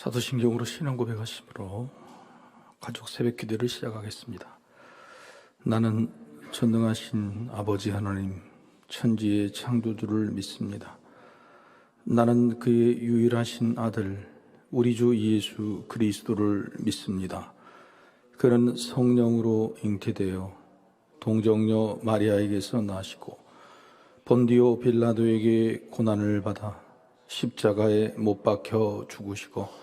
사도신경으로 신앙 고백하심으로 가족 새벽 기도를 시작하겠습니다. 나는 전능하신 아버지 하나님, 천지의 창조주를 믿습니다. 나는 그의 유일하신 아들, 우리 주 예수 그리스도를 믿습니다. 그는 성령으로 잉태되어 동정녀 마리아에게서 나시고 본디오 빌라도에게 고난을 받아 십자가에 못 박혀 죽으시고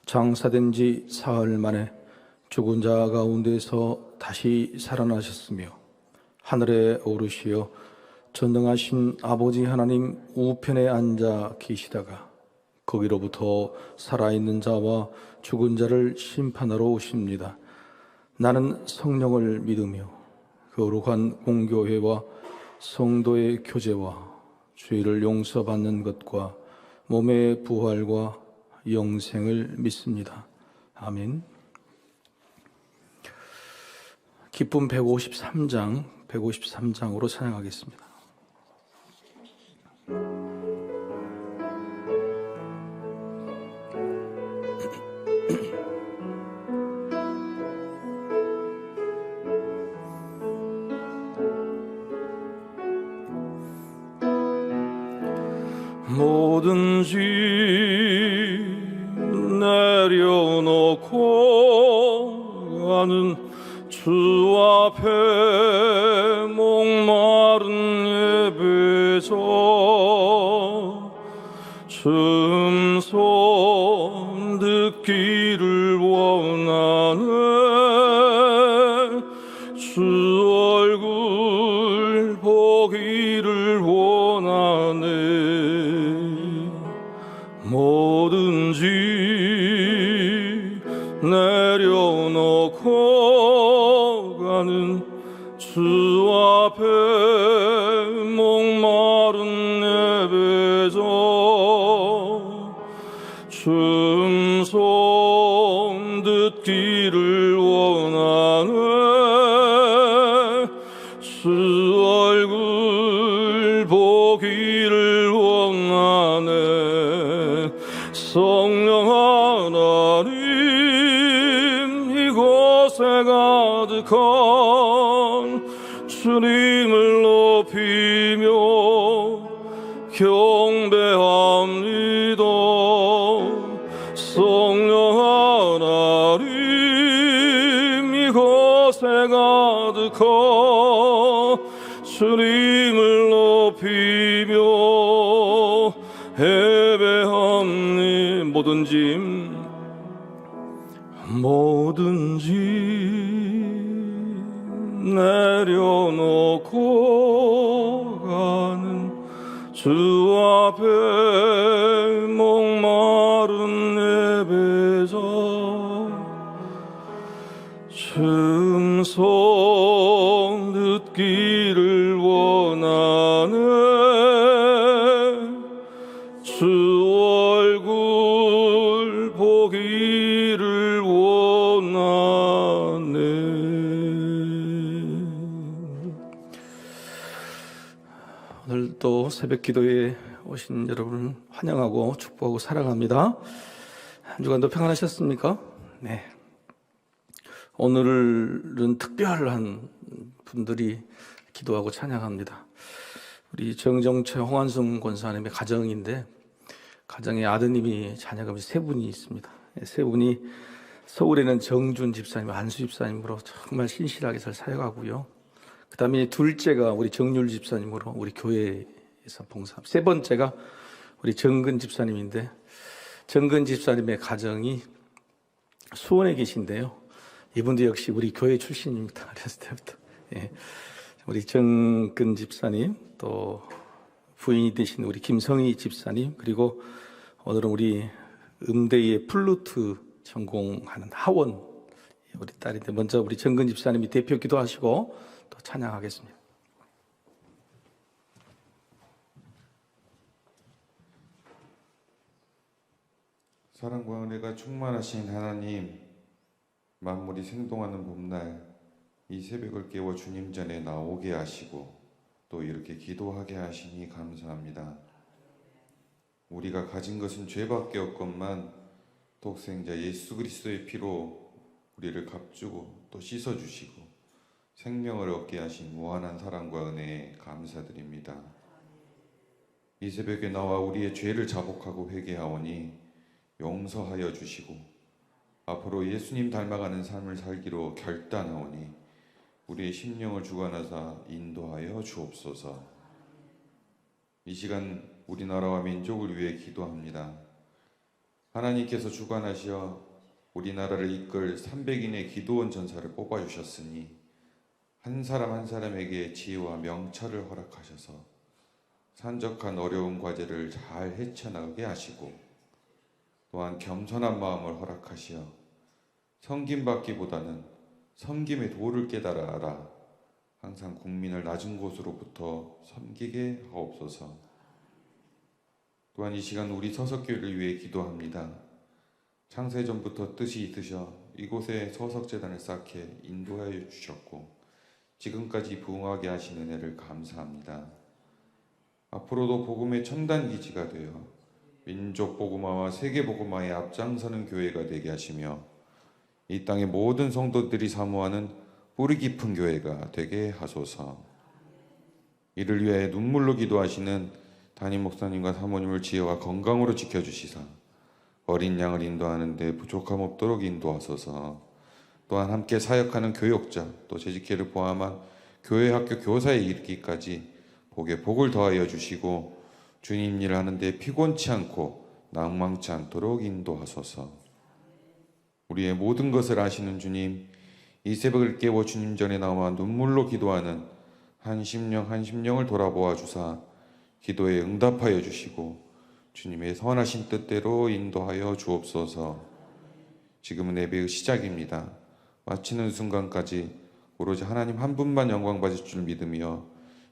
장사된 지 사흘 만에 죽은 자 가운데서 다시 살아나셨으며 하늘에 오르시어 전능하신 아버지 하나님 우편에 앉아 계시다가 거기로부터 살아있는 자와 죽은 자를 심판하러 오십니다. 나는 성령을 믿으며 거룩한 공교회와 성도의 교제와 죄를 용서받는 것과 몸의 부활과 영생을 믿습니다. 아멘. 기쁨 153장으로 찬양하겠습니다. 뭐든지 내려놓고 가는 주 앞에 목마른 예배자 춤손 듣기를 원하네 주 얼굴 보기를 원하네 뭐든지 내려놓고 가는 주 앞에 목마른 예배자 춤손 듣기를 원하네 주 얼굴 보기를 원하네 성령 하나님 이곳에 가득한 주님을 높이며 경배합니다. 성령 하나님 이곳에 가득한 주님을 높이며 예배합니다. 뭐든지 내려놓고 가는 주 앞에 목마른 예배자 춤손 듣기를 원하네 주 얼굴 보기를 원하네. 오늘도 새벽 기도에 오신 여러분 환영하고 축복하고 사랑합니다. 한 주간도 평안하셨습니까? 네. 오늘은 특별한 분들이 기도하고 찬양합니다. 우리 정정채 홍한승 권사님의 가정인데 가정에 아드님이 자녀가 세 분이 있습니다. 세 분이 서울에는 정준 집사님, 안수 집사님으로 정말 신실하게 잘 사역하고요. 그 다음에 둘째가 우리 정률 집사님으로 우리 교회에서 봉사합니다. 세 번째가 우리 정근 집사님인데 정근 집사님의 가정이 수원에 계신데요. 이분도 역시 우리 교회 출신입니다. 어렸을 때부터. 예. 우리 정근 집사님, 또 부인이 되신 우리 김성희 집사님, 그리고 오늘은 우리 음대의 플루트 전공하는 하원 우리 딸인데 먼저 우리 정근 집사님이 대표 기도하시고 또 찬양하겠습니다. 사랑과 은혜가 충만하신 하나님, 만물이 생동하는 봄날 이 새벽을 깨워 주님 전에 나오게 하시고 또 이렇게 기도하게 하시니 감사합니다. 우리가 가진 것은 죄밖에 없건만 독생자 예수 그리스도의 피로 우리를 값주고 또 씻어주시고 생명을 얻게 하신 무한한 사랑과 은혜에 감사드립니다. 이 새벽에 나와 우리의 죄를 자복하고 회개하오니 용서하여 주시고 앞으로 예수님 닮아가는 삶을 살기로 결단하오니 우리의 심령을 주관하사 인도하여 주옵소서. 이 시간 우리나라와 민족을 위해 기도합니다. 하나님께서 주관하시어 우리나라를 이끌 300인의 기도원 전사를 뽑아주셨으니 한 사람 한 사람에게 지혜와 명철을 허락하셔서 산적한 어려운 과제를 잘 헤쳐나가게 하시고 또한 겸손한 마음을 허락하시어 섬김받기보다는 섬김의 도를 깨달아 알아 항상 국민을 낮은 곳으로부터 섬기게 하옵소서. 또한 이 시간 우리 서석교회를 위해 기도합니다. 창세전부터 뜻이 있으셔 이곳에 서석재단을 쌓게 인도하여 주셨고 지금까지 부흥하게 하신 은혜를 감사합니다. 앞으로도 복음의 첨단 기지가 되어 민족 복음화와 세계 복음화에 앞장서는 교회가 되게 하시며 이 땅의 모든 성도들이 사모하는 뿌리 깊은 교회가 되게 하소서. 이를 위해 눈물로 기도하시는 담임 목사님과 사모님을 지혜와 건강으로 지켜주시사 어린 양을 인도하는 데 부족함 없도록 인도하소서. 또한 함께 사역하는 교역자 또 재직회를 포함한 교회 학교 교사에 이르기까지 복에 복을 더하여 주시고 주님 일을 하는데 피곤치 않고 낭망치 않도록 인도하소서. 우리의 모든 것을 아시는 주님, 이 새벽을 깨워 주님 전에 나와 눈물로 기도하는 한 심령을 돌아보아 주사 기도에 응답하여 주시고 주님의 선하신 뜻대로 인도하여 주옵소서. 지금은 예배의 시작입니다. 마치는 순간까지 오로지 하나님 한 분만 영광 받으실 줄 믿으며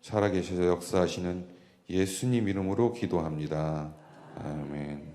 살아계셔서 역사하시는 예수님 이름으로 기도합니다. 아멘.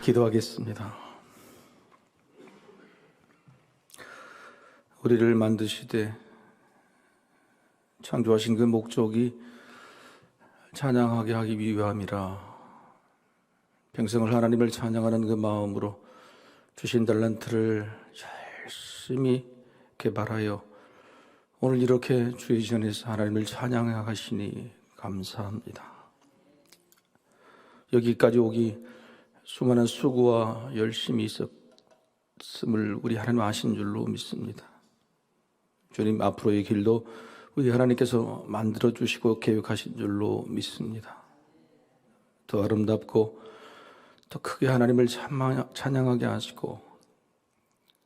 기도하겠습니다. 우리를 만드시되 창조하신 그 목적이 찬양하게 하기 위함이라 평생을 하나님을 찬양하는 그 마음으로 주신 달란트를 열심히 개발하여 오늘 이렇게 주의 전에서 하나님을 찬양하시니 감사합니다. 여기까지 오기 수많은 수고와 열심이 있었음을 우리 하나님 아신 줄로 믿습니다. 주님, 앞으로의 길도 우리 하나님께서 만들어주시고 계획하신 줄로 믿습니다. 더 아름답고 더 크게 하나님을 찬양하게 하시고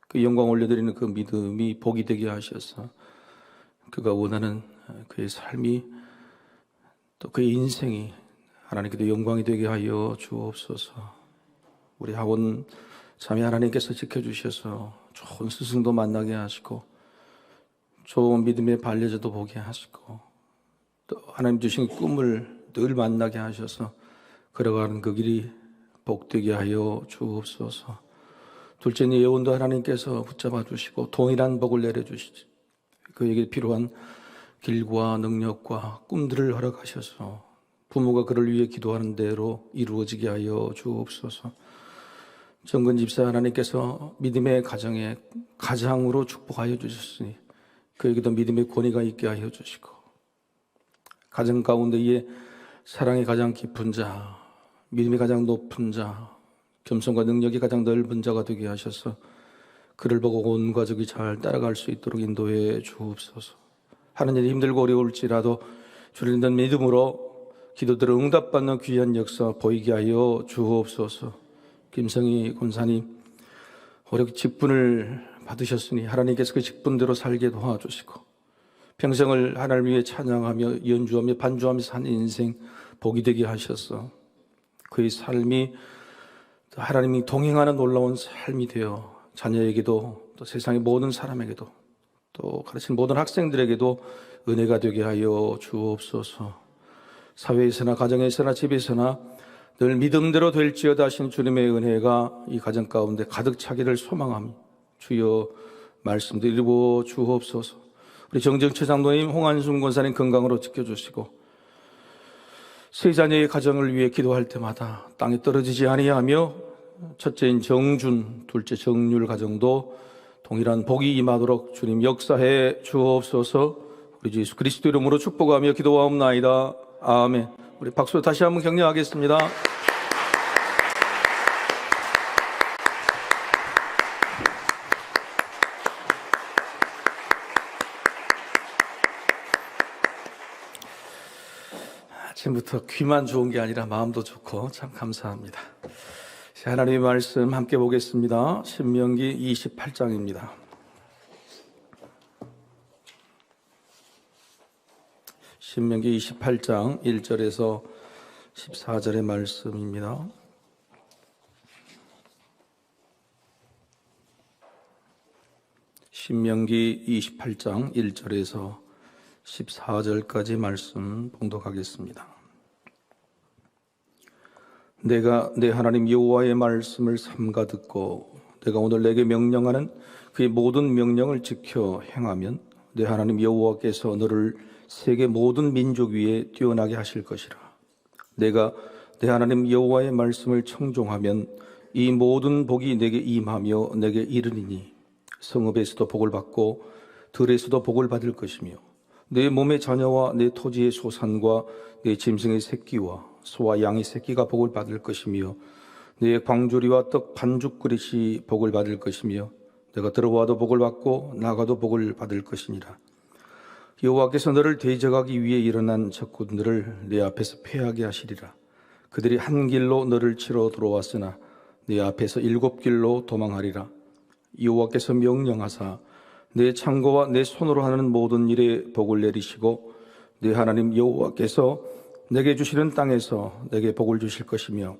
그 영광 올려드리는 그 믿음이 복이 되게 하셔서 그가 원하는 그의 삶이 또 그의 인생이 하나님께도 영광이 되게 하여 주옵소서. 우리 학원 자매 하나님께서 지켜주셔서 좋은 스승도 만나게 하시고 좋은 믿음의 반려자도 보게 하시고 또 하나님 주신 꿈을 늘 만나게 하셔서 걸어가는 그 길이 복되게 하여 주옵소서. 둘째는 예언도 하나님께서 붙잡아 주시고 동일한 복을 내려주시지 그에게 필요한 길과 능력과 꿈들을 허락하셔서 부모가 그를 위해 기도하는 대로 이루어지게 하여 주옵소서. 정근 집사 하나님께서 믿음의 가정에 가장으로 축복하여 주셨으니 그에게도 믿음의 권위가 있게 하여 주시고 가정 가운데에 사랑이 가장 깊은 자, 믿음이 가장 높은 자, 겸손과 능력이 가장 넓은 자가 되게 하셔서 그를 보고 온 가족이 잘 따라갈 수 있도록 인도해 주옵소서. 하는 일이 힘들고 어려울지라도 주를 믿는 믿음으로 기도들을 응답받는 귀한 역사 보이게 하여 주옵소서. 김성희 권사님 오래 직분을 받으셨으니 하나님께서 그 직분대로 살게 도와주시고 평생을 하나님을 위해 찬양하며 연주하며 반주하며 사는 인생 복이 되게 하셔서 그의 삶이 하나님이 동행하는 놀라운 삶이 되어 자녀에게도 또 세상의 모든 사람에게도 또 가르치는 모든 학생들에게도 은혜가 되게 하여 주옵소서. 사회에서나 가정에서나 집에서나 늘 믿음대로 될지어다 하신 주님의 은혜가 이 가정 가운데 가득 차기를 소망하며 주여 말씀도 이루어 주옵소서. 우리 정정채 장로님, 홍한순 권사님 건강으로 지켜주시고 세 자녀의 가정을 위해 기도할 때마다 땅에 떨어지지 아니하며 첫째인 정준, 둘째 정률 가정도 동일한 복이 임하도록 주님 역사해 주옵소서. 우리 주 예수 그리스도 이름으로 축복하며 기도하옵나이다. 아멘. 우리 박수로 다시 한번 격려하겠습니다. 아침부터 귀만 좋은 게 아니라 마음도 좋고 참 감사합니다. 하나님의 말씀 함께 보겠습니다. 신명기 28장입니다. 신명기 28장 1절에서 14절의 말씀입니다. 신명기 28장 1절에서 14절까지 말씀 봉독하겠습니다. 내가 내 하나님 여호와의 말씀을 삼가 듣고 내가 오늘 내게 명령하는 그의 모든 명령을 지켜 행하면 내 하나님 여호와께서 너를 세계 모든 민족 위에 뛰어나게 하실 것이라. 내가 내 하나님 여호와의 말씀을 청종하면 이 모든 복이 내게 임하며 내게 이르리니 성읍에서도 복을 받고 들에서도 복을 받을 것이며 내 몸의 자녀와 내 토지의 소산과 내 짐승의 새끼와 소와 양의 새끼가 복을 받을 것이며 내 광주리와 떡 반죽 그릇이 복을 받을 것이며 내가 들어와도 복을 받고 나가도 복을 받을 것이니라. 여호와께서 너를 대적하기 위해 일어난 적군들을 내 앞에서 패하게 하시리라. 그들이 한 길로 너를 치러 들어왔으나 내 앞에서 7 길로 도망하리라. 여호와께서 명령하사 내 창고와 내 손으로 하는 모든 일에 복을 내리시고 내 하나님 여호와께서 내게 주시는 땅에서 내게 복을 주실 것이며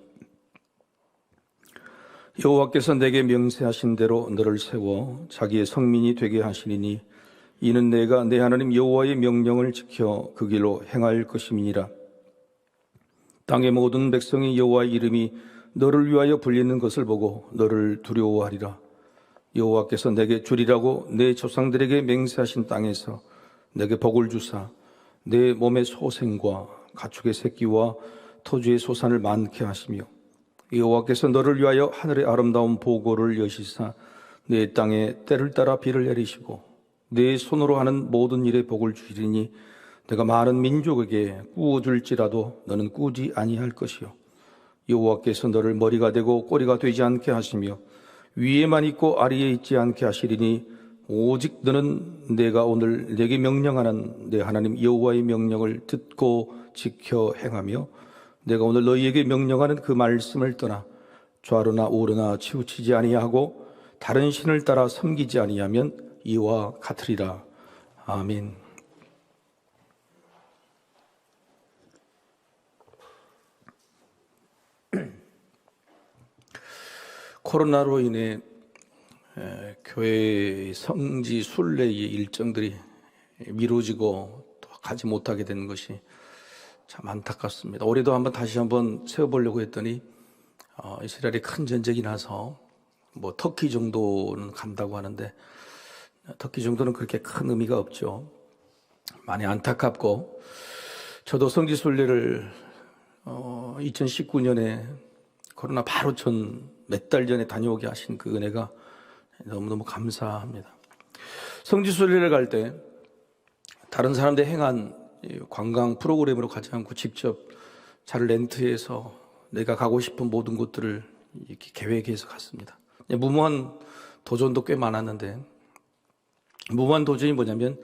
여호와께서 내게 명세하신 대로 너를 세워 자기의 성민이 되게 하시리니 이는 내가 내 하나님 여호와의 명령을 지켜 그 길로 행할 것임이니라. 땅의 모든 백성이 여호와의 이름이 너를 위하여 불리는 것을 보고 너를 두려워하리라. 여호와께서 내게 주리라고 내 조상들에게 맹세하신 땅에서 내게 복을 주사 내 몸의 소생과 가축의 새끼와 토지의 소산을 많게 하시며 여호와께서 너를 위하여 하늘의 아름다운 보고를 여시사 내 땅에 때를 따라 비를 내리시고 내 손으로 하는 모든 일에 복을 주시리니 내가 많은 민족에게 꾸어줄지라도 너는 꾸지 아니할 것이요 여호와께서 너를 머리가 되고 꼬리가 되지 않게 하시며 위에만 있고 아래에 있지 않게 하시리니 오직 너는 내가 오늘 내게 명령하는 내 하나님 여호와의 명령을 듣고 지켜 행하며 내가 오늘 너희에게 명령하는 그 말씀을 떠나 좌로나 우로나 치우치지 아니하고 다른 신을 따라 섬기지 아니하면 이와 같으리라. 아멘. 코로나로 인해 교회의 성지 순례의 일정들이 미뤄지고 또 가지 못하게 된 것이 참 안타깝습니다. 올해도 다시 한번 세워보려고 했더니 이스라엘이 큰 전쟁이 나서 터키 정도는 간다고 하는데 터키 정도는 그렇게 큰 의미가 없죠. 많이 안타깝고 저도 성지 순례를 2019년에 코로나 바로 전 몇 달 전에 다녀오게 하신 그 은혜가 너무너무 감사합니다. 성지 순례를 갈 때 다른 사람들 행한 관광 프로그램으로 가지 않고 직접 차를 렌트해서 내가 가고 싶은 모든 곳들을 이렇게 계획해서 갔습니다. 무모한 도전도 꽤 많았는데 무모한 도전이 뭐냐면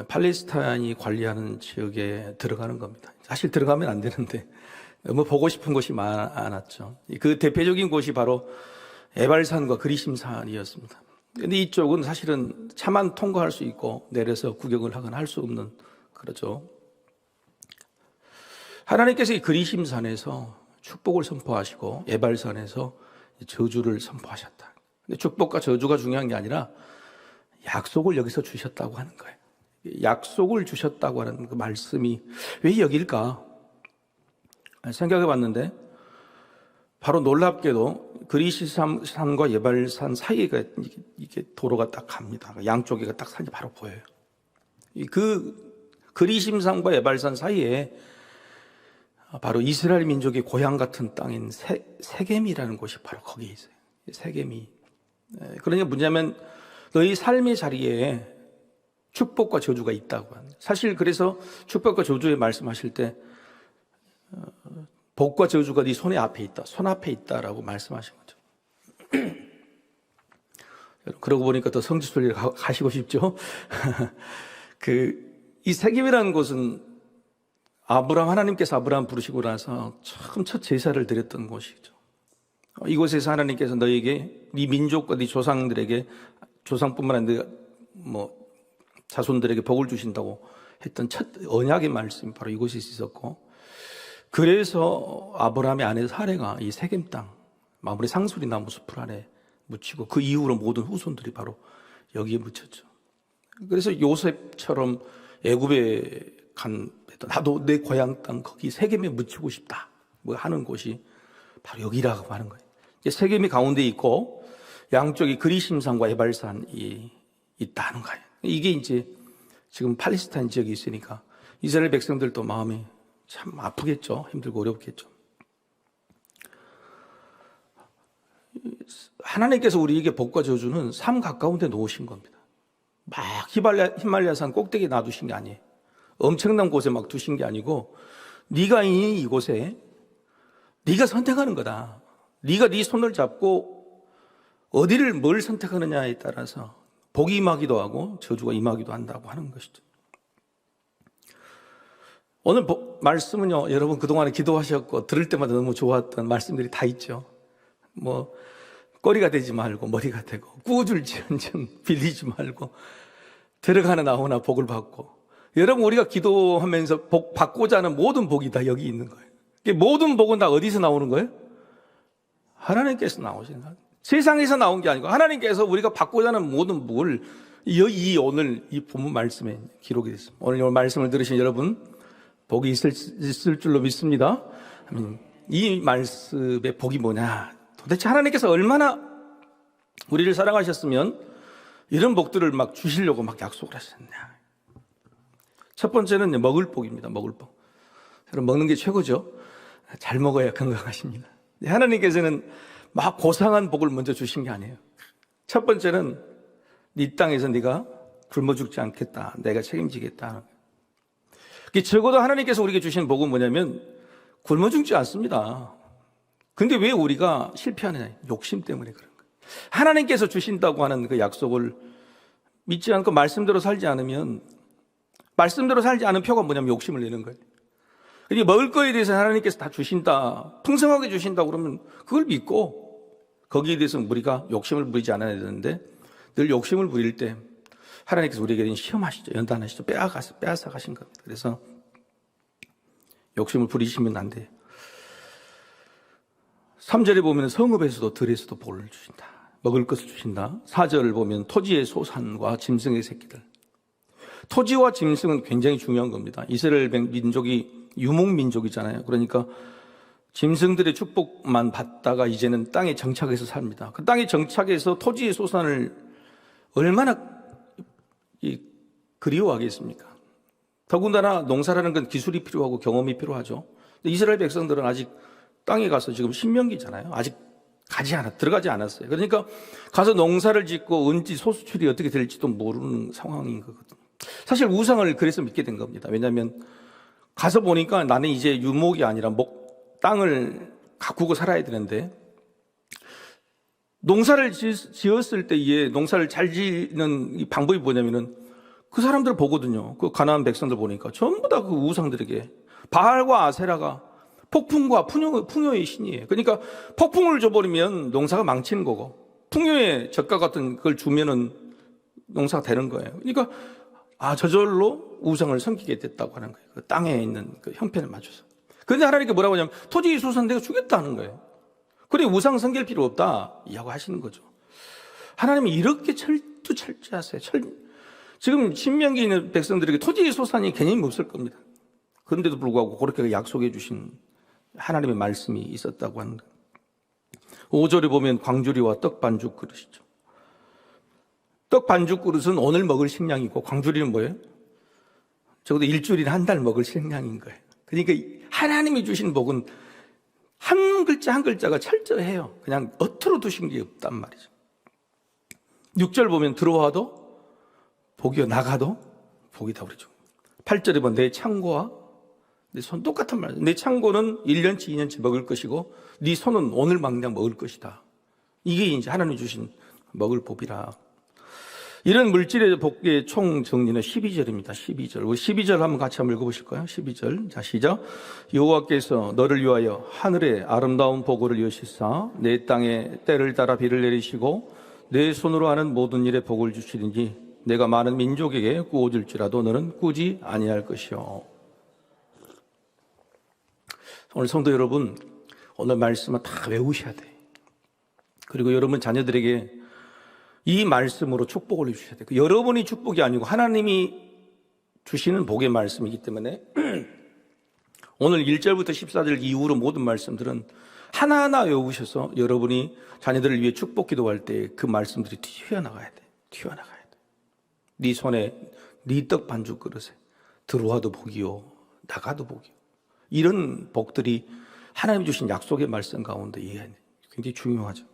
팔레스타인이 관리하는 지역에 들어가는 겁니다. 사실 들어가면 안 되는데 너무 보고 싶은 곳이 많았죠. 그 대표적인 곳이 바로 에발산과 그리심산이었습니다. 근데 이쪽은 사실은 차만 통과할 수 있고 내려서 구경을 하거나 할 수 없는 그러죠. 하나님께서 이 그리심산에서 축복을 선포하시고 에발산에서 저주를 선포하셨다. 근데 축복과 저주가 중요한 게 아니라 약속을 여기서 주셨다고 하는 거예요. 약속을 주셨다고 하는 그 말씀이 왜 여길까? 생각해 봤는데 바로 놀랍게도 그리심산과 예발산 사이가 이게 도로가 딱 갑니다. 양쪽에가 딱 산이 바로 보여요. 그 그리심산과 예발산 사이에 바로 이스라엘 민족의 고향 같은 땅인 세겜이라는 곳이 바로 거기에 있어요. 세겜이. 그러니까 뭐냐면 너희 삶의 자리에 축복과 저주가 있다고 합니다. 사실 그래서 축복과 저주에 말씀하실 때 복과 저주가 네 손에 앞에 있다, 손 앞에 있다라고 말씀하신 거죠. 그러고 보니까 더 성지순례를 가시고 싶죠. 이 세겜이라는 곳은 하나님께서 아브라함 부르시고 나서 처음 첫 제사를 드렸던 곳이죠. 이곳에서 하나님께서 너에게 네 민족과 네 조상들에게 조상뿐만 아니라 자손들에게 복을 주신다고 했던 첫 언약의 말씀이 바로 이곳에 있었고, 그래서 아브라함의 아내 사레가 이 세겜 땅 마무리 상수리 나무 숲을 안에 묻히고 그 이후로 모든 후손들이 바로 여기에 묻혔죠. 그래서 요셉처럼 애굽에 간 나도 내 고향 땅 거기 세겜에 묻히고 싶다 하는 곳이 바로 여기라고 하는 거예요. 세겜이 가운데 있고 양쪽이 그리심산과 에발산이 있다는 거예요. 이게 이제 지금 팔레스타인 지역에 있으니까 이스라엘 백성들도 마음이 참 아프겠죠. 힘들고 어렵겠죠. 하나님께서 우리에게 복과 저주는 삶 가까운 데 놓으신 겁니다. 막 히말라야산 꼭대기에 놔두신 게 아니에요. 엄청난 곳에 막 두신 게 아니고 네가 있는 이곳에 네가 선택하는 거다. 네가 네 손을 잡고 어디를 뭘 선택하느냐에 따라서 복이 임하기도 하고 저주가 임하기도 한다고 하는 것이죠. 오늘 말씀은요, 여러분 그동안에 기도하셨고 들을 때마다 너무 좋았던 말씀들이 다 있죠. 꼬리가 되지 말고 머리가 되고 꾸어줄지언정 빌리지 말고 들어가나 나오나 복을 받고. 여러분 우리가 기도하면서 복 받고자 하는 모든 복이 다 여기 있는 거예요. 모든 복은 다 어디서 나오는 거예요? 하나님께서 나오시는 거예요. 세상에서 나온 게 아니고 하나님께서 우리가 받고자 하는 모든 복을 오늘 이 본문 말씀에 기록이 됐습니다. 오늘 이 말씀을 들으신 여러분 복이 있을 줄로 믿습니다. 이 말씀의 복이 뭐냐? 도대체 하나님께서 얼마나 우리를 사랑하셨으면 이런 복들을 막 주시려고 막 약속을 하셨냐? 첫 번째는 먹을 복입니다. 먹을 복. 여러분, 먹는 게 최고죠. 잘 먹어야 건강하십니다. 하나님께서는 막 고상한 복을 먼저 주신 게 아니에요. 첫 번째는 이 땅에서 네가 굶어 죽지 않겠다. 내가 책임지겠다. 적어도 하나님께서 우리에게 주신 복은 뭐냐면 굶어 죽지 않습니다. 근데 왜 우리가 실패하느냐? 욕심 때문에 그런 거예요. 하나님께서 주신다고 하는 그 약속을 믿지 않고 말씀대로 살지 않으면, 말씀대로 살지 않은 표가 뭐냐면 욕심을 내는 거예요. 그러니까 먹을 거에 대해서 하나님께서 다 주신다, 풍성하게 주신다 그러면 그걸 믿고 거기에 대해서 우리가 욕심을 부리지 않아야 되는데, 늘 욕심을 부릴 때 하나님께서 우리에게 시험하시죠. 연단하시죠. 빼앗아 가신 겁니다. 그래서 욕심을 부리시면 안 돼요. 3절에 보면 성읍에서도 들에서도 복을 주신다. 먹을 것을 주신다. 4절을 보면 토지의 소산과 짐승의 새끼들. 토지와 짐승은 굉장히 중요한 겁니다. 이스라엘 민족이 유목민족이잖아요. 그러니까 짐승들의 축복만 받다가 이제는 땅에 정착해서 삽니다. 그 땅에 정착해서 토지의 소산을 얼마나 그리워하겠습니까? 더군다나 농사라는 건 기술이 필요하고 경험이 필요하죠. 근데 이스라엘 백성들은 아직 땅에 가서 지금 신명기잖아요. 아직 들어가지 않았어요. 그러니까 가서 농사를 짓고 은지 소수출이 어떻게 될지도 모르는 상황인 거거든요. 사실 우상을 그래서 믿게 된 겁니다. 왜냐하면 가서 보니까 나는 이제 유목이 아니라 땅을 가꾸고 살아야 되는데, 농사를 지었을 때에 농사를 잘 짓는 이 방법이 뭐냐면은 그 사람들 보거든요. 그 가나안 백성들 보니까 전부 다 그 우상들에게, 바알과 아세라가 폭풍과 풍요의 신이에요. 그러니까 폭풍을 줘버리면 농사가 망치는 거고, 풍요의 젖과 같은 걸 주면은 농사가 되는 거예요. 그러니까 저절로 우상을 섬기게 됐다고 하는 거예요. 그 땅에 있는 그 형편에 맞춰서. 그런데 하나님께 뭐라고 하냐면 토지 소산 내가 주겠다는 거예요. 그래, 우상 섬길 필요 없다 이라고 하시는 거죠. 하나님이 이렇게 철저하세요. 지금 신명기에 있는 백성들에게 토지의 소산이 개념이 없을 겁니다. 그런데도 불구하고 그렇게 약속해 주신 하나님의 말씀이 있었다고 하는 거예요. 5절에 보면 광주리와 떡 반죽 그릇이죠. 떡 반죽 그릇은 오늘 먹을 식량이고, 광주리는 뭐예요? 적어도 일주일이나 한 달 먹을 식량인 거예요. 그러니까 하나님이 주신 복은 한 글자 한 글자가 철저해요. 그냥 엇으로 두신 게 없단 말이죠. 6절 보면 들어와도 복이요, 나가도 복이다 그러죠. 8절에 보면 내 창고와 내 손, 똑같은 말이죠. 내 창고는 1년치 2년치 먹을 것이고 네 손은 오늘 당장 먹을 것이다. 이게 이제 하나님 주신 먹을 복이라. 이런 물질의 복의 총 정리는 12절입니다. 12절. 우리 12절 한번 같이 한번 읽어보실까요? 12절. 자, 시작. 여호와께서 너를 위하여 하늘에 아름다운 보고를 여시사 내 땅에 때를 따라 비를 내리시고 내 손으로 하는 모든 일에 복을 주시리니 내가 많은 민족에게 구워줄지라도 너는 꾸지 아니할 것이요. 오늘 성도 여러분, 오늘 말씀은 다 외우셔야 돼요. 그리고 여러분 자녀들에게 이 말씀으로 축복을 주셔야 돼요. 여러분이 축복이 아니고 하나님이 주시는 복의 말씀이기 때문에 오늘 1절부터 14절 이후로 모든 말씀들은 하나하나 외우셔서 여러분이 자녀들을 위해 축복 기도할 때 그 말씀들이 튀어나가야 돼. 튀어나가야 돼. 네 손에 네 떡 반죽 그릇에 들어와도 복이요, 나가도 복이요. 이런 복들이 하나님이 주신 약속의 말씀 가운데 굉장히 중요하죠.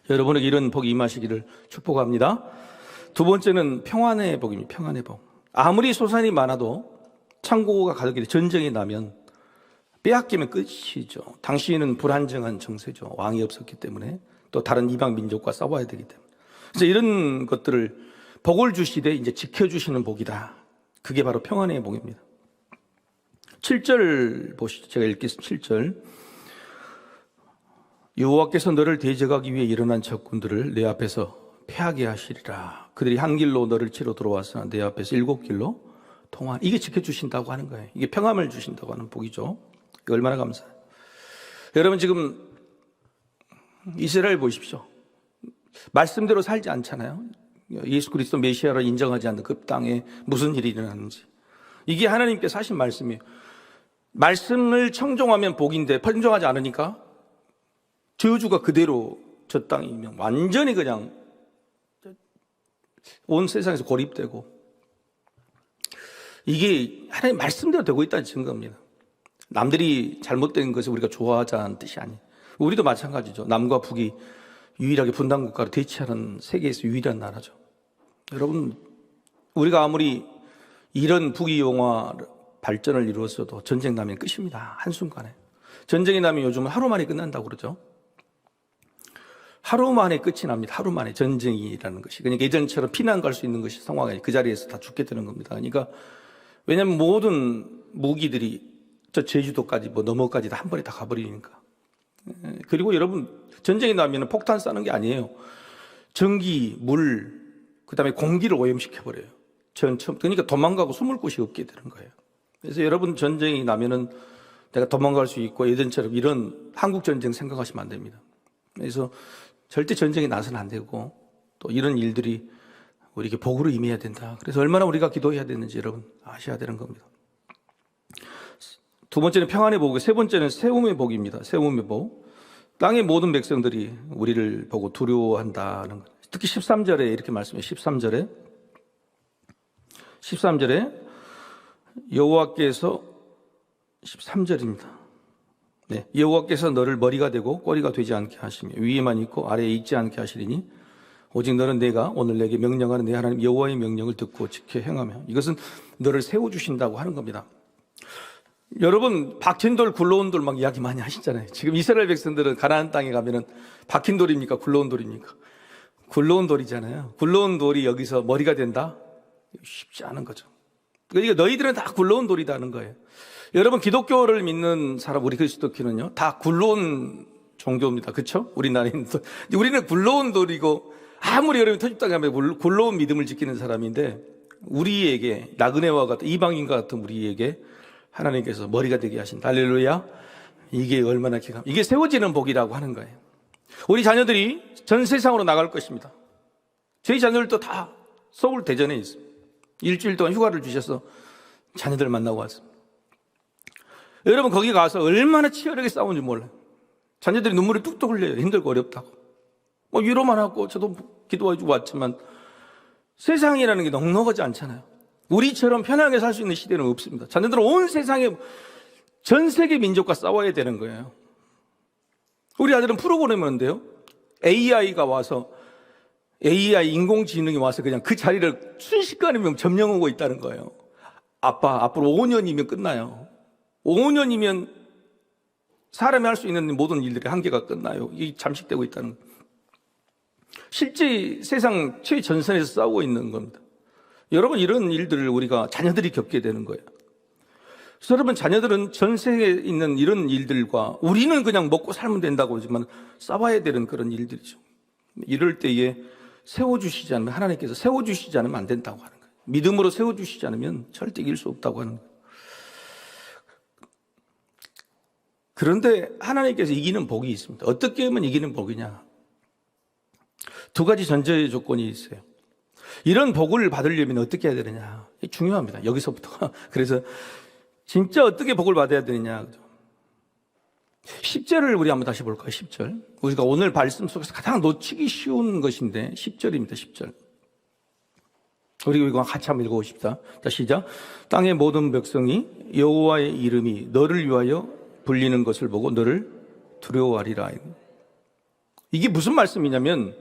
여러분에게 이런 복이 임하시기를 축복합니다. 두 번째는 평안의 복입니다. 평안의 복. 아무리 소산이 많아도 창고가 가득해 전쟁이 나면 빼앗기면 끝이죠. 당시에는 불안정한 정세죠. 왕이 없었기 때문에, 또 다른 이방 민족과 싸워야 되기 때문에. 그래서 이런 것들을 복을 주시되 이제 지켜주시는 복이다. 그게 바로 평안의 복입니다. 7절 보시죠. 제가 읽겠습니다. 7절. 여호와께서 너를 대적하기 위해 일어난 적군들을 내 앞에서 패하게 하시리라. 그들이 한 길로 너를 치러 들어와서 내 앞에서 7길로 통한. 이게 지켜주신다고 하는 거예요. 이게 평안을 주신다고 하는 복이죠. 얼마나 감사해요. 여러분 지금 이스라엘 보십시오. 말씀대로 살지 않잖아요. 예수 그리스도 메시아로 인정하지 않는 그 땅에 무슨 일이 일어나는지. 이게 하나님께서 하신 말씀이에요. 말씀을 청종하면 복인데 청종하지 않으니까 저주가 그대로 저 땅이면 완전히 그냥 온 세상에서 고립되고, 이게 하나님 말씀대로 되고 있다는 증거입니다. 남들이 잘못된 것을 우리가 좋아하자는 뜻이 아니에요. 우리도 마찬가지죠. 남과 북이 유일하게 분단국가로 대치하는 세계에서 유일한 나라죠. 여러분, 우리가 아무리 이런 북이용화 발전을 이루었어도 전쟁 나면 끝입니다. 한순간에. 전쟁이 나면 요즘은 하루 만에 끝난다고 그러죠. 하루 만에 끝이 납니다. 하루 만에 전쟁이라는 것이. 그러니까 예전처럼 피난 갈 수 있는 것이 상황이 그 자리에서 다 죽게 되는 겁니다. 그러니까 왜냐하면 모든 무기들이 저 제주도까지 뭐 넘어까지 다 한 번에 다 가버리니까. 그리고 여러분, 전쟁이 나면 폭탄 쏴는 게 아니에요. 전기, 물, 그다음에 공기를 오염시켜버려요. 그러니까 도망가고 숨을 곳이 없게 되는 거예요. 그래서 여러분, 전쟁이 나면은 내가 도망갈 수 있고 예전처럼 이런 한국 전쟁 생각하시면 안 됩니다. 그래서 절대 전쟁이 나서는 안 되고, 또 이런 일들이 우리에게 복으로 임해야 된다. 그래서 얼마나 우리가 기도해야 되는지 여러분 아셔야 되는 겁니다. 두 번째는 평안의 복이고, 세 번째는 세움의 복입니다. 세움의 복. 땅의 모든 백성들이 우리를 보고 두려워한다는 것. 특히 13절에 이렇게 말씀해요. 13절에 여호와께서 13절입니다. 네, 여호와께서 너를 머리가 되고 꼬리가 되지 않게 하시며 위에만 있고 아래에 있지 않게 하시리니 오직 너는 내가 오늘 내게 명령하는 내 하나님 여호와의 명령을 듣고 지켜 행하며, 이것은 너를 세워주신다고 하는 겁니다. 여러분, 박힌 돌 굴러온 돌 막 이야기 많이 하시잖아요. 지금 이스라엘 백성들은 가나안 땅에 가면은 박힌 돌입니까? 굴러온 돌입니까? 굴러온 돌이잖아요. 굴러온 돌이 여기서 머리가 된다? 쉽지 않은 거죠. 그러니까 너희들은 다 굴러온 돌이다는 거예요. 여러분, 기독교를 믿는 사람, 우리 그리스도교는요, 다 굴러온 종교입니다. 그렇죠? 우리나라에는 우리는 굴러온 돌이고, 아무리 여러분 터집당 가면 굴러온 믿음을 지키는 사람인데, 우리에게 나그네와 같은 이방인과 같은 우리에게 하나님께서 머리가 되게 하신다. 할렐루야. 이게 얼마나 기가, 이게 세워지는 복이라고 하는 거예요. 우리 자녀들이 전 세상으로 나갈 것입니다. 저희 자녀들도 다 서울 대전에 있습니다. 일주일 동안 휴가를 주셔서 자녀들 만나고 왔습니다. 여러분, 거기 가서 얼마나 치열하게 싸운지 몰라요. 자녀들이 눈물이 뚝뚝 흘려요. 힘들고 어렵다고. 위로만 하고 저도 기도해주고 왔지만 세상이라는 게 넉넉하지 않잖아요. 우리처럼 편하게 살 수 있는 시대는 없습니다. 자녀들은 온 세상에, 전 세계 민족과 싸워야 되는 거예요. 우리 아들은 프로그램을 하는데요, AI가 와서, AI 인공지능이 와서 그냥 그 자리를 순식간이면 점령하고 있다는 거예요. 아빠, 앞으로 5년이면 끝나요. 5년이면 사람이 할 수 있는 모든 일들의 한계가 끝나요. 이게 잠식되고 있다는 거예요. 실제 세상 최전선에서 싸우고 있는 겁니다. 여러분, 이런 일들을 우리가 자녀들이 겪게 되는 거예요. 그래서 여러분, 자녀들은 전 세계에 있는 이런 일들과 우리는 그냥 먹고 살면 된다고 하지만 싸워야 되는 그런 일들이죠. 이럴 때에 세워주시지 않으면, 하나님께서 세워주시지 않으면 안 된다고 하는 거예요. 믿음으로 세워주시지 않으면 절대 이길 수 없다고 하는 거예요. 그런데 하나님께서 이기는 복이 있습니다. 어떻게 하면 이기는 복이냐? 두 가지 전제 조건이 있어요. 이런 복을 받으려면 어떻게 해야 되느냐? 중요합니다. 여기서부터. 그래서 진짜 어떻게 복을 받아야 되느냐? 10절을 우리 한번 다시 볼까요? 10절. 우리가 오늘 말씀 속에서 가장 놓치기 쉬운 것인데 10절입니다. 10절. 우리 이거 같이 한번 읽어봅시다. 자, 시작. 땅의 모든 백성이 여호와의 이름이 너를 위하여 불리는 것을 보고 너를 두려워하리라. 이게 무슨 말씀이냐면,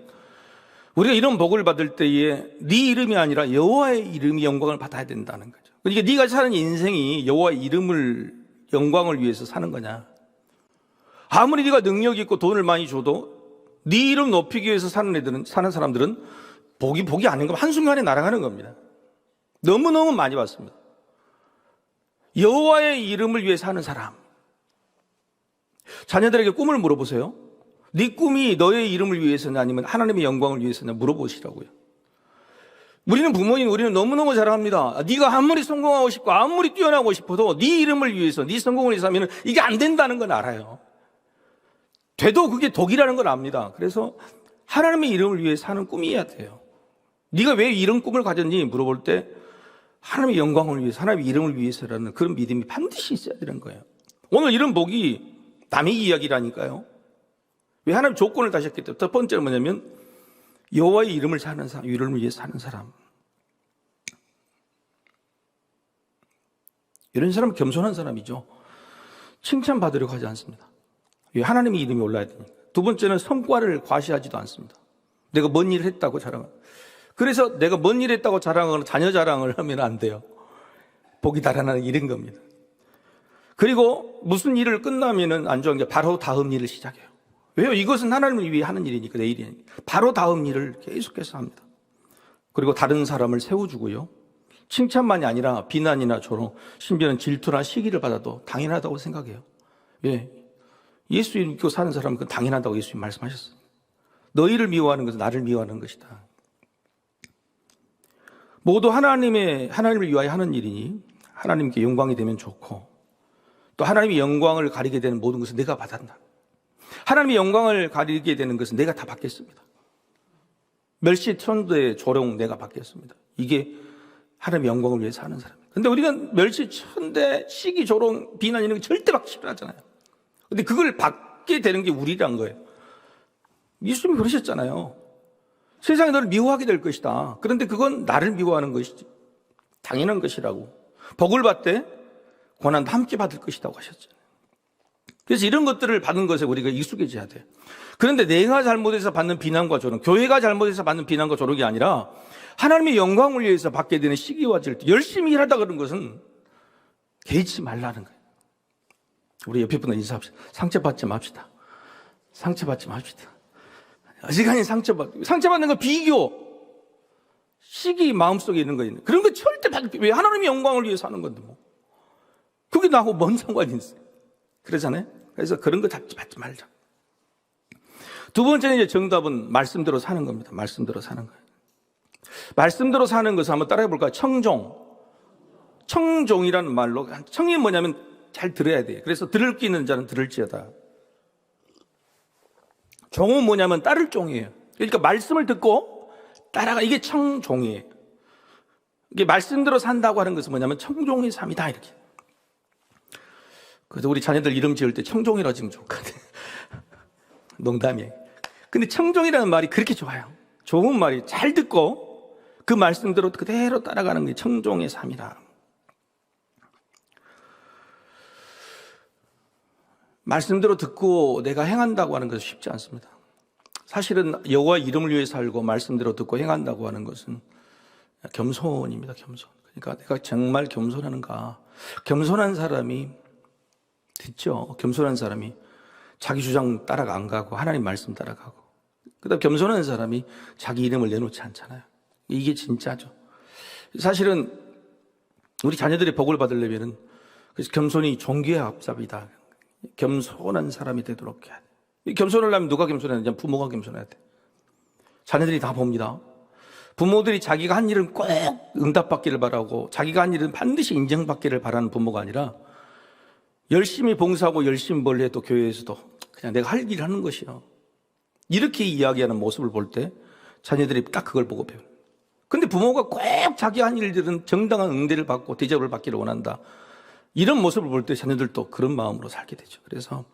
우리가 이런 복을 받을 때에 네 이름이 아니라 여호와의 이름이 영광을 받아야 된다는 거죠. 그러니까 네가 사는 인생이 여호와의 이름을, 영광을 위해서 사는 거냐. 아무리 네가 능력이 있고 돈을 많이 줘도 네 이름 높이기 위해서 사는 사람들은 복이 아닌 거 한순간에 날아가는 겁니다. 너무너무 많이 봤습니다. 여호와의 이름을 위해 사는 사람. 자녀들에게 꿈을 물어보세요. 네 꿈이 너의 이름을 위해서냐 아니면 하나님의 영광을 위해서냐 물어보시라고요. 우리는 부모님, 우리는 너무너무 잘합니다. 네가 아무리 성공하고 싶고 아무리 뛰어나고 싶어도 네 이름을 위해서, 네 성공을 위해서 하면 이게 안 된다는 건 알아요. 돼도 그게 독이라는 걸 압니다. 그래서 하나님의 이름을 위해 사는 꿈이어야 돼요. 네가 왜 이런 꿈을 가졌니 물어볼 때 하나님의 영광을 위해서, 하나님의 이름을 위해서라는 그런 믿음이 반드시 있어야 되는 거예요. 오늘 이런 복이 남의 이야기라니까요. 왜 하나님 조건을 다시 했기 때문에 첫 번째는 뭐냐면 여호와의 이름을 사는 사람, 이름을 위해서 사는 사람. 이런 사람은 겸손한 사람이죠. 칭찬받으려고 하지 않습니다. 왜? 하나님의 이름이 올라야 되니까. 두 번째는 성과를 과시하지도 않습니다. 내가 뭔 일을 했다고 자랑합니다. 그래서 내가 뭔 일 했다고 자랑하거나 자녀 자랑을 하면 안 돼요. 복이 달아나는 일인 겁니다. 그리고 무슨 일을 끝나면은 안 좋은 게 바로 다음 일을 시작해요. 왜요? 이것은 하나님을 위해 하는 일이니까, 내 일이니까. 바로 다음 일을 계속해서 합니다. 그리고 다른 사람을 세워주고요. 칭찬만이 아니라 비난이나 조롱, 심지어는 질투나 시기를 받아도 당연하다고 생각해요. 왜? 예수 믿고 사는 사람은 그건 당연하다고 예수님 말씀하셨어요. 너희를 미워하는 것은 나를 미워하는 것이다. 모두 하나님을 위하여 하는 일이니 하나님께 영광이 되면 좋고, 또 하나님의 영광을 가리게 되는 모든 것은 내가 받았다. 하나님의 영광을 가리게 되는 것은 내가 다 받겠습니다. 멸시 천대의 조롱 내가 받겠습니다. 이게 하나님의 영광을 위해서 하는 사람이에요. 근데 우리가 멸시 천대, 시기, 조롱, 비난 이런 거 절대 받기 싫어하잖아요. 근데 그걸 받게 되는 게 우리란 거예요. 예수님이 그러셨잖아요. 세상이 너를 미워하게 될 것이다. 그런데 그건 나를 미워하는 것이지. 당연한 것이라고. 복을 받되 고난도 함께 받을 것이라고 하셨잖아요. 그래서 이런 것들을 받는 것에 우리가 익숙해져야 돼요. 그런데 내가 잘못해서 받는 비난과 조롱, 교회가 잘못해서 받는 비난과 조롱이 아니라 하나님의 영광을 위해서 받게 되는 시기와 질투, 열심히 일하다 그런 것은 개의치 말라는 거예요. 우리 옆에 분과 인사합시다. 상처받지 맙시다. 상처받지 맙시다. 어지간히 상처받는 건 비교, 시기 마음속에 있는 거예요. 그런 거 절대 받을, 왜? 하나님의 영광을 위해서 하는 건데 뭐. 그게 나하고 뭔 상관이 있어요? 그러잖아요. 그래서 그런 거 받지 말자. 두 번째는 이제 정답은 말씀대로 사는 겁니다. 말씀대로 사는 거예요. 말씀대로 사는 것을 한번 따라해 볼까요? 청종이라는 말로, 청이 뭐냐면 잘 들어야 돼요. 그래서 들을 게 있는 자는 들을지어다. 종은 뭐냐면 따를 종이에요. 그러니까 말씀을 듣고 따라가, 이게 청종이에요. 이게 말씀대로 산다고 하는 것은 뭐냐면 청종의 삶이다, 이렇게. 그래서 우리 자녀들 이름 지을 때 청종이라고 지금 좋거든. 농담이에요. 근데 청종이라는 말이 그렇게 좋아요. 좋은 말이, 잘 듣고 그 말씀대로 그대로 따라가는 게 청종의 삶이다. 말씀대로 듣고 내가 행한다고 하는 것은 쉽지 않습니다. 사실은 여호와 이름을 위해 살고 말씀대로 듣고 행한다고 하는 것은 겸손입니다. 겸손. 그러니까 내가 정말 겸손하는가. 겸손한 사람이 듣죠. 겸손한 사람이 자기 주장 따라가 안 가고 하나님 말씀 따라가고, 그다음 겸손한 사람이 자기 이름을 내놓지 않잖아요. 이게 진짜죠. 사실은 우리 자녀들의 복을 받으려면은, 그래서 겸손이 종교의 앞잡이다. 겸손한 사람이 되도록 해야 돼. 겸손을 하려면 누가 겸손해야 되냐? 부모가 겸손해야 돼. 자녀들이 다 봅니다. 부모들이 자기가 한 일은 꼭 응답받기를 바라고, 자기가 한 일은 반드시 인정받기를 바라는 부모가 아니라 열심히 봉사하고 열심히 뭘 해도 교회에서도 그냥 내가 할 일을 하는 것이요. 이렇게 이야기하는 모습을 볼 때 자녀들이 딱 그걸 보고 배워요. 근데 부모가 꼭 자기 한 일들은 정당한 응대를 받고 대접을 받기를 원한다. 이런 모습을 볼 때 자녀들도 그런 마음으로 살게 되죠. 그래서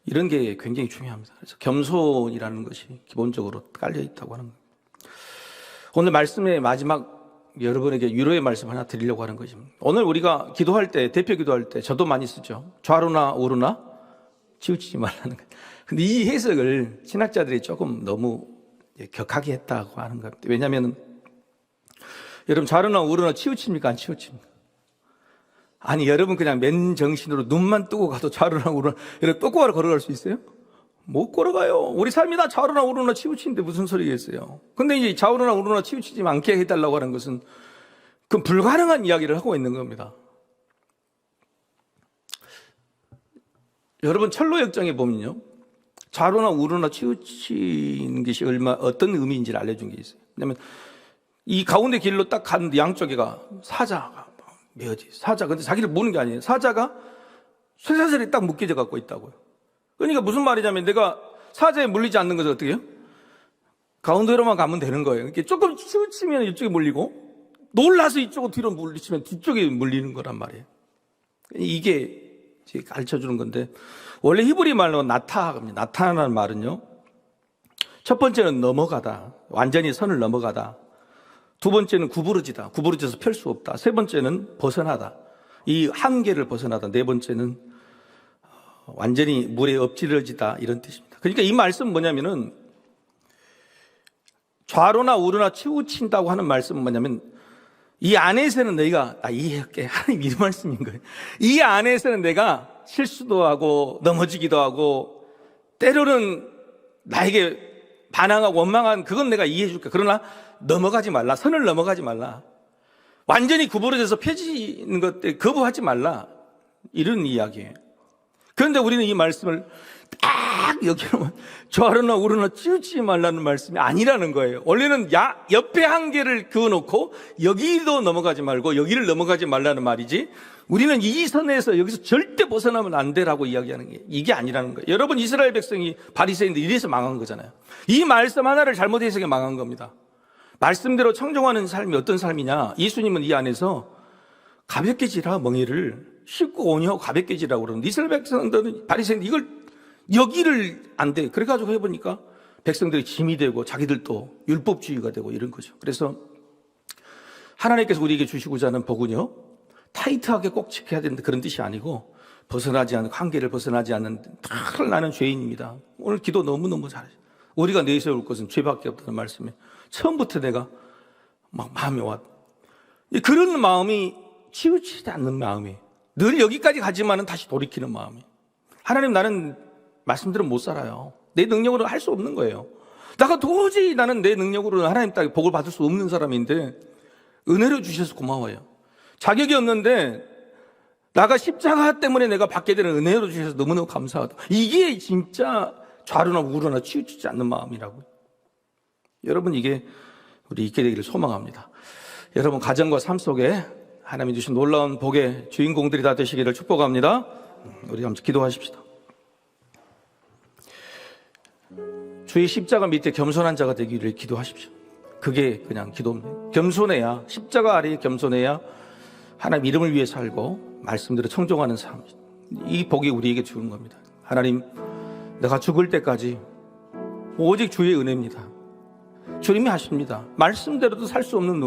이런 게 굉장히 중요합니다. 그래서 겸손이라는 것이 기본적으로 깔려 있다고 하는 거예요. 오늘 말씀의 마지막 여러분에게 위로의 말씀 하나 드리려고 하는 것입니다. 오늘 우리가 기도할 때, 대표 기도할 때 저도 많이 쓰죠. 좌로나 우로나 치우치지 말라는 거예요. 근데 이 해석을 신학자들이 조금 너무 격하게 했다고 하는 겁니다. 왜냐하면 여러분, 좌로나 우로나 치우칩니까? 안 치우칩니까? 아니, 여러분 그냥 맨정신으로 눈만 뜨고 가도 좌로나 우로나 이렇게 똑바로 걸어갈 수 있어요? 못 걸어가요. 우리 삶이 다 좌로나 우로나 치우치는데 무슨 소리겠어요? 근데 이제 좌로나 우로나 치우치지 않게 해달라고 하는 것은 그건 불가능한 이야기를 하고 있는 겁니다. 여러분, 철로역정에 보면요, 좌로나 우로나 치우치는 것이 어떤 의미인지를 알려준 게 있어요. 왜냐하면 이 가운데 길로 딱 가는데 양쪽에가 사자가 메어지, 사자. 근데 자기를 무는 게 아니에요. 사자가 쇠사슬이 딱 묶여져 갖고 있다고요. 그러니까 무슨 말이냐면 내가 사자에 물리지 않는 것은 어떻게 해요? 가운데로만 가면 되는 거예요. 이렇게 조금 치우치면 이쪽에 물리고 놀라서 이쪽으로 뒤로 물리치면 뒤쪽에 물리는 거란 말이에요. 이게 가르쳐 주는 건데, 원래 히브리 말로 나타라는 말은요, 첫 번째는 넘어가다, 완전히 선을 넘어가다. 두 번째는 구부러져서 펼 수 없다. 세 번째는 벗어나다, 이 한계를 벗어나다. 네 번째는 완전히 물에 엎질러지다, 이런 뜻입니다. 그러니까 이 말씀은 뭐냐면은, 좌로나 우로나 치우친다고 하는 말씀은 뭐냐면, 이 안에서는 너희가, 이해할게, 하나님 이 말씀인 거예요. 이 안에서는 내가 실수도 하고 넘어지기도 하고 때로는 나에게 반항하고 원망한, 그건 내가 이해해 줄게. 그러나 넘어가지 말라. 선을 넘어가지 말라. 완전히 구부러져서 펴지는 것들 거부하지 말라, 이런 이야기예요. 그런데 우리는 이 말씀을 딱 여기는 좌로나 우로나 치우치지 말라는 말씀이 아니라는 거예요. 원래는 옆에 한계를 그어놓고 여기도 넘어가지 말고 여기를 넘어가지 말라는 말이지, 우리는 이 선에서 여기서 절대 벗어나면 안 되라고 이야기하는 게 이게 아니라는 거예요. 여러분, 이스라엘 백성이 바리새인들 이래서 망한 거잖아요. 이 말씀 하나를 잘못 해석해 망한 겁니다. 말씀대로 청종하는 삶이 어떤 삶이냐, 예수님은 이 안에서 가볍게 지라, 멍에를 쉽고 온유하고 가볍게 지라고 그러는데, 이스라엘 백성들은, 바리새인들 이걸 여기를 안 돼. 그래가지고 해보니까 백성들이 짐이 되고 자기들도 율법주의가 되고 이런 거죠. 그래서 하나님께서 우리에게 주시고자 하는 복은요, 타이트하게 꼭 지켜야 된다, 그런 뜻이 아니고, 벗어나지 않는, 한계를 벗어나지 않는, 나는 죄인입니다. 오늘 기도 너무너무 잘하죠. 우리가 내세울 것은 죄밖에 없다는 말씀에 처음부터 내가 막 마음이 왔. 그런 마음이 치우치지 않는 마음이, 늘 여기까지 가지만은 다시 돌이키는 마음이. 하나님, 나는 말씀대로 못 살아요. 내 능력으로 할 수 없는 거예요. 나가 도저히 나는 내 능력으로 하나님 땅에 복을 받을 수 없는 사람인데 은혜로 주셔서 고마워요. 자격이 없는데 나가 십자가 때문에 내가 받게 되는 은혜로 주셔서 너무너무 감사하다. 이게 진짜 좌로나 우로나 치우치지 않는 마음이라고요. 여러분, 이게 우리 있게 되기를 소망합니다. 여러분, 가정과 삶 속에 하나님이 주신 놀라운 복의 주인공들이 다 되시기를 축복합니다. 우리 함께 기도하십시다. 주의 십자가 밑에 겸손한 자가 되기를 기도하십시오. 그게 그냥 기도입니다. 겸손해야, 십자가 아래에 겸손해야 하나님 이름을 위해 살고 말씀대로 청종하는 삶, 이 복이 우리에게 주는 겁니다. 하나님, 내가 죽을 때까지 오직 주의 은혜입니다. 주님이 하십니다. 말씀대로도 살 수 없는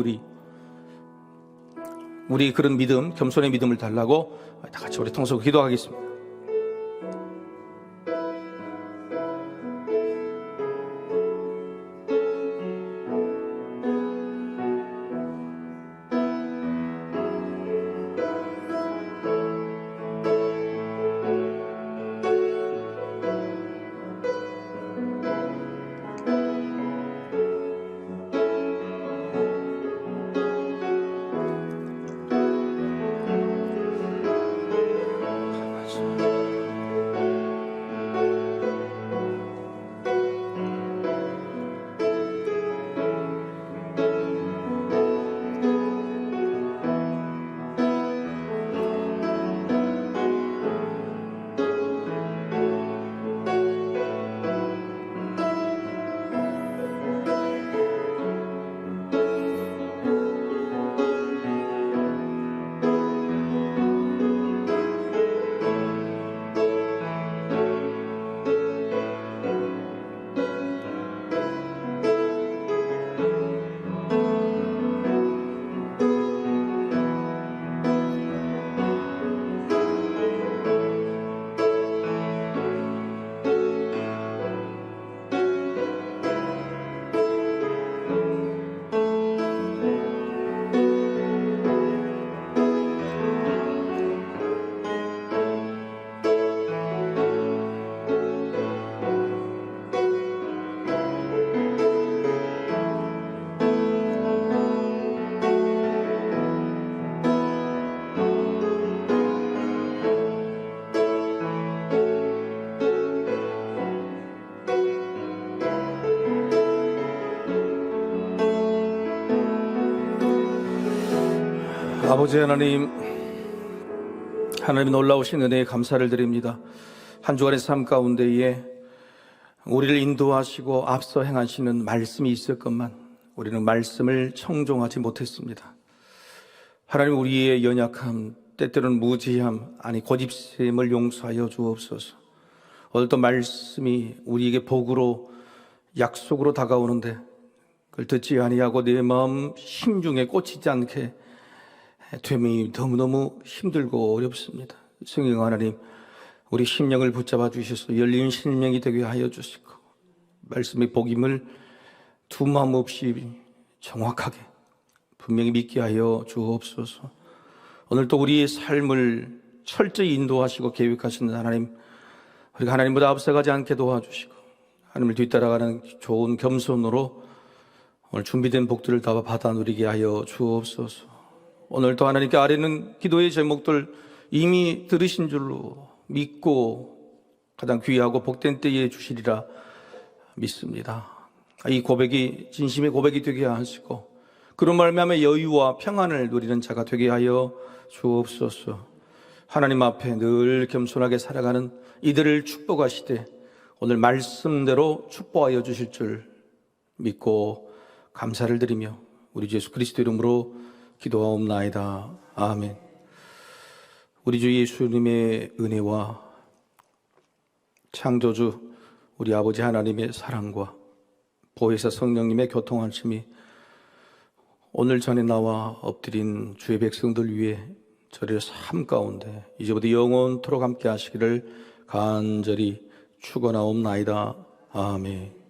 우리 그런 믿음, 겸손의 믿음을 달라고 다 같이 우리 통성으로 기도하겠습니다. 아버지 하나님, 하나님 놀라우신 은혜에 감사를 드립니다. 한 주간의 삶 가운데에 우리를 인도하시고 앞서 행하시는 말씀이 있을 것만 우리는 말씀을 청종하지 못했습니다. 하나님, 우리의 연약함, 때때로는 무지함, 아니 고집됨을 용서하여 주옵소서. 오늘도 말씀이 우리에게 복으로, 약속으로 다가오는데 그걸 듣지 아니하고 내 마음 심중에 꽂히지 않게 되면 너무너무 힘들고 어렵습니다. 성령 하나님, 우리 심령을 붙잡아 주셔서 열린 심령이 되게 하여 주시고, 말씀의 복임을 두 마음 없이 정확하게 분명히 믿게 하여 주옵소서. 오늘 또 우리의 삶을 철저히 인도하시고 계획하시는 하나님, 우리가 하나님보다 앞서가지 않게 도와주시고 하나님을 뒤따라가는 좋은 겸손으로 오늘 준비된 복들을 다 받아 누리게 하여 주옵소서. 오늘 또 하나님께 아뢰는 기도의 제목들 이미 들으신 줄로 믿고 가장 귀하고 복된 때에 주시리라 믿습니다. 이 고백이 진심의 고백이 되게 하시고 그런 말미암아 여유와 평안을 누리는 자가 되게 하여 주옵소서. 하나님 앞에 늘 겸손하게 살아가는 이들을 축복하시되 오늘 말씀대로 축복하여 주실 줄 믿고 감사를 드리며 우리 주 예수 그리스도 이름으로 기도하옵나이다. 아멘. 우리 주 예수님의 은혜와 창조주 우리 아버지 하나님의 사랑과 보혜사 성령님의 교통하심이 오늘 전에 나와 엎드린 주의 백성들 위해 저희의 삶 가운데 이제부터 영원토록 함께 하시기를 간절히 축원하옵나이다. 아멘.